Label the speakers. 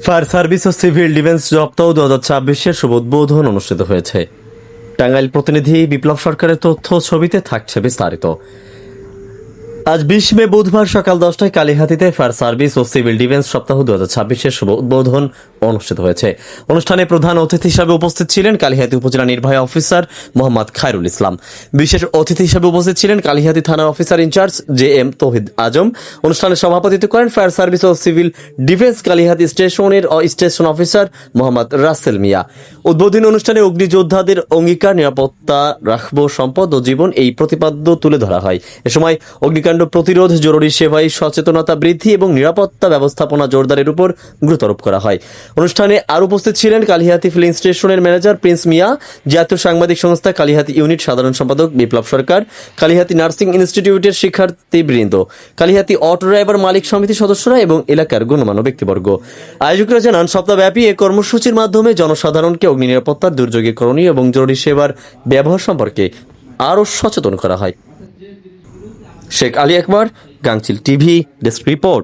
Speaker 1: Fire service ও civil defence সপ্তাহ 2026-এর শুভ উদ্বোধন অনুষ্ঠিত হয়েছে। টাঙ্গাইল প্রতিনিধি বিপ্লব সরকারের তথ্য ছবিতে থাকছে বিস্তারিত। আজ 20 মে বুধবার সকাল 10টায় কালীহাতীতে ফায়ার সার্ভিস ও সিভিল ডিফেন্স সপ্তাহ 2026-এর শুভ উদ্বোধন অনুষ্ঠিত হয়েছে। অনুষ্ঠানে প্রধান অতিথি হিসাবে উপস্থিত ছিলেন কালীহাতী উপজেলা নির্বাহী অফিসার মোহাম্মদ খায়রুল ইসলাম। বিশেষ অতিথি হিসাবে উপস্থিত ছিলেন কালীহাতী থানার অফিসার ইনচার্জ JM তৌহিদ আজম। অনুষ্ঠানে সভাপতিত্ব করেন ফায়ার সার্ভিস ও সিভিল ডিফেন্স কালীহাতী স্টেশনের স্টেশন অফিসার মোহাম্মদ রাসেল মিয়া। উদ্বোধনী অনুষ্ঠানে অগ্নিযোদ্ধাদের অঙ্গীকার, নিরাপত্তা রাখবো সম্পদ ও জীবন এই প্রতিপাদ্য তুলে ধরা হয়। এ সময় অগ্নিকাণ্ড প্রতিরোধ, জরুরি সেবায় সচেতনতা বৃদ্ধি এবং নিরাপত্তা ব্যবস্থাপনা জোরদারের উপর গুরুত্ব আরোপ করা হয়। অনুষ্ঠানে আর উপস্থিত ছিলেন কালীহাতী ফিলিং স্টেশনের ম্যানেজার প্রিন্স মিয়া, জাতীয় সাংবাদিক সংস্থা কালীহাতী ইউনিট সাধারণ সম্পাদক বিপ্লব সরকার, কালীহাতী নার্সিং ইনস্টিটিউটের শিক্ষার্থীবৃন্দ, কালীহাতী অটো ড্রাইভার মালিক সমিতির সদস্যরা এবং এলাকার গণ্যমান্য ব্যক্তিবর্গ। আয়োজকরা জানান, সপ্তাহব্যাপী এই কর্মসূচির মাধ্যমে জনসাধারণকে অগ্নি নিরাপত্তা, দুর্যোগে করণীয় এবং জরুরি সেবার ব্যবহার সম্পর্কে আরও সচেতন করা হয়। শেখ আলী আকবর, গাংচিল টিভি, ডেস্ক রিপোর্ট।